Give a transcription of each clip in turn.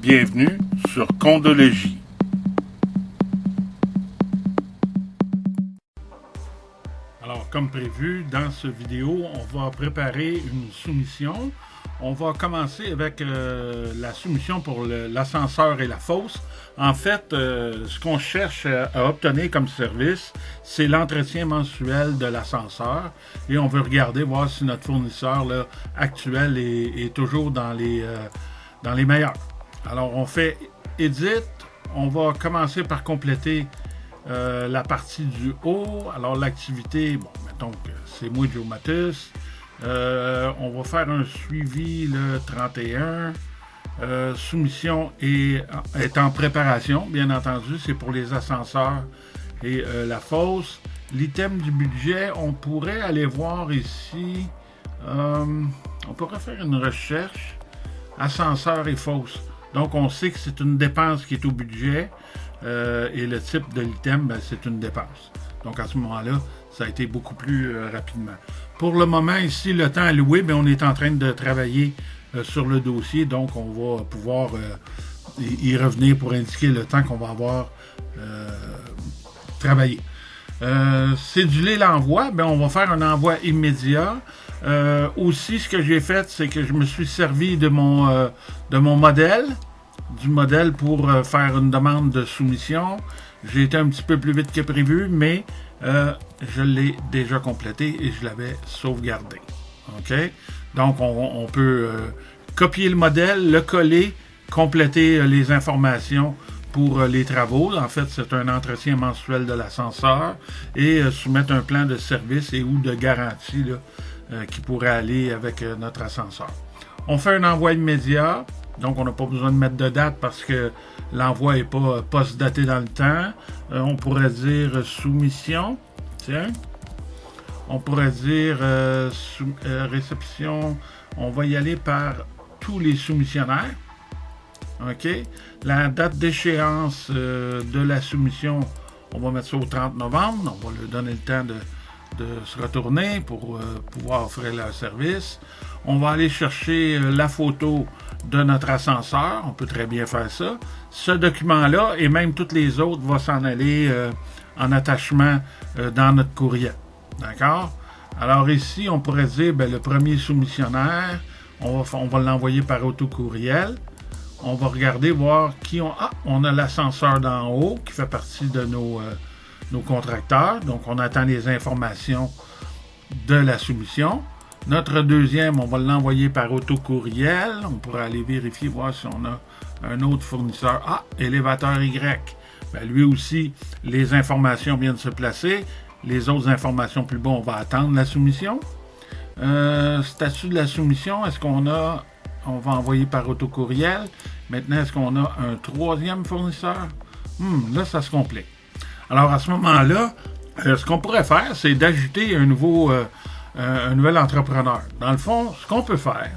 Bienvenue sur Condologie. Alors, comme prévu, dans cette vidéo, on va préparer une soumission. On va commencer avec la soumission pour l'ascenseur et la fosse. En fait, ce qu'on cherche à obtenir comme service, c'est l'entretien mensuel de l'ascenseur. Et on veut regarder, voir si notre fournisseur là, actuel est toujours dans les meilleurs. Alors, on fait Edit. On va commencer par compléter la partie du haut. Alors, l'activité, bon, mettons que c'est moi, Joe Matus. On va faire un suivi le 31. Soumission est en préparation, bien entendu. C'est pour les ascenseurs et la fosse. L'item du budget, on pourrait aller voir ici. On pourrait faire une recherche. Ascenseur et fosse. Donc, on sait que c'est une dépense qui est au budget. Et le type de l'item, ben, c'est une dépense. Donc, à ce moment-là, ça a été beaucoup plus rapidement. Pour le moment, ici, le temps alloué, bien, on est en train de travailler sur le dossier. Donc, on va pouvoir y revenir pour indiquer le temps qu'on va avoir travaillé. Céduler l'envoi, bien, on va faire un envoi immédiat. Aussi, ce que j'ai fait, c'est que je me suis servi de mon modèle, pour faire une demande de soumission. J'ai été un petit peu plus vite que prévu, mais je l'ai déjà complété et je l'avais sauvegardé. OK? Donc, on peut copier le modèle, le coller, compléter les informations pour les travaux. En fait, c'est un entretien mensuel de l'ascenseur et soumettre un plan de service et ou de garantie là, qui pourrait aller avec notre ascenseur. On fait un envoi immédiat. Donc, on n'a pas besoin de mettre de date parce que l'envoi n'est pas post-daté dans le temps. On pourrait dire soumission. Tiens. On pourrait dire réception. On va y aller par tous les soumissionnaires. OK. La date d'échéance de la soumission, on va mettre ça au 30 novembre. On va leur donner le temps de se retourner pour pouvoir offrir leur service. On va aller chercher la photo de notre ascenseur. On peut très bien faire ça. Ce document-là, et même tous les autres, va s'en aller en attachement dans notre courriel. D'accord? Alors ici, on pourrait dire, ben, le premier soumissionnaire, on va l'envoyer par autocourriel. On va regarder, voir qui on... Ah, on a l'ascenseur d'en haut qui fait partie de nos contracteurs. Donc, on attend les informations de la soumission. Notre deuxième, on va l'envoyer par autocourriel. On pourrait aller vérifier, voir si on a un autre fournisseur. Ah, élévateur Y. Ben, lui aussi, les informations viennent se placer. Les autres informations plus bas, on va attendre la soumission. Statut de la soumission, est-ce qu'on a... On va envoyer par autocourriel. Maintenant, est-ce qu'on a un troisième fournisseur? Là, ça se complique. Alors, à ce moment-là, ce qu'on pourrait faire, c'est d'ajouter un nouvel entrepreneur. Dans le fond, ce qu'on peut faire,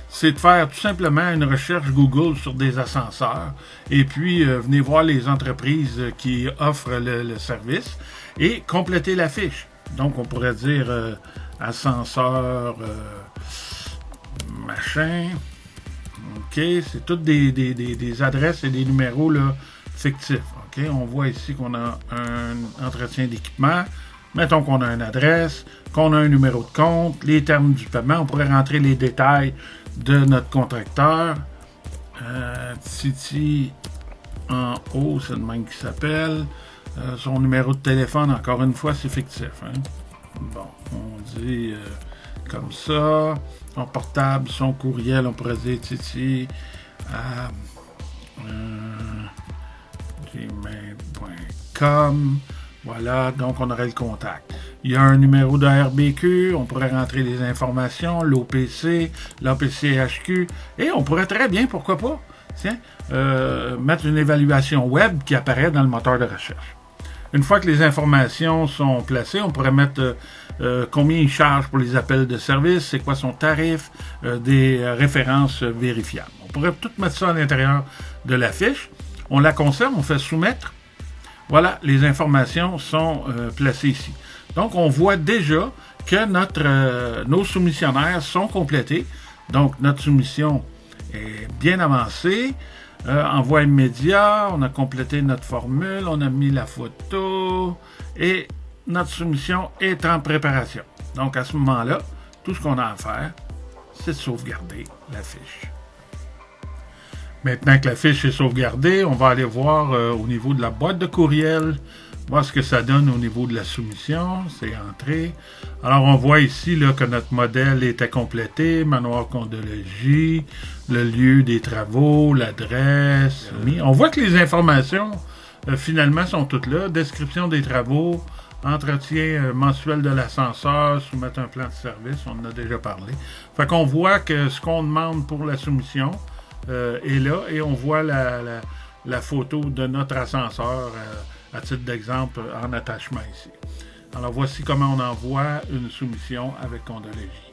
c'est de faire tout simplement une recherche Google sur des ascenseurs et puis venez voir les entreprises qui offrent le service et compléter la fiche. Donc, on pourrait dire ascenseur... machin. OK, c'est toutes des adresses et des numéros là, fictifs. OK, on voit ici qu'on a un entretien d'équipement. Mettons qu'on a une adresse, qu'on a un numéro de compte, les termes du paiement. On pourrait rentrer les détails de notre contracteur. Titi en haut, c'est le même qui s'appelle. Son numéro de téléphone, encore une fois, c'est fictif. Hein? Bon, on dit comme ça. Son portable, son courriel, on pourrait dire Titi à gmail.com. Voilà, donc on aurait le contact. Il y a un numéro de RBQ, on pourrait rentrer les informations, l'OPC, l'APCHQ, et on pourrait très bien, pourquoi pas, tiens, mettre une évaluation web qui apparaît dans le moteur de recherche. Une fois que les informations sont placées, on pourrait mettre combien il charge pour les appels de service, c'est quoi son tarif, des références vérifiables. On pourrait tout mettre ça à l'intérieur de la fiche. On la conserve, on fait soumettre. Voilà, les informations sont placées ici. Donc, on voit déjà que nos soumissionnaires sont complétés. Donc, notre soumission est bien avancée. Envoi immédiat, on a complété notre formule, on a mis la photo et notre soumission est en préparation. Donc à ce moment-là, tout ce qu'on a à faire, c'est de sauvegarder la fiche. Maintenant que la fiche est sauvegardée, on va aller voir au niveau de la boîte de courriel, voir ce que ça donne au niveau de la soumission. C'est entré. Alors, on voit ici là, que notre modèle était complété, manoir Condologie, le lieu des travaux, l'adresse. On voit que les informations, finalement, sont toutes là. Description des travaux, entretien mensuel de l'ascenseur, soumettre un plan de service, on en a déjà parlé. Fait qu'on voit que ce qu'on demande pour la soumission est là et on voit la photo de notre ascenseur à titre d'exemple en attachement ici. Alors voici comment on envoie une soumission avec Condologie.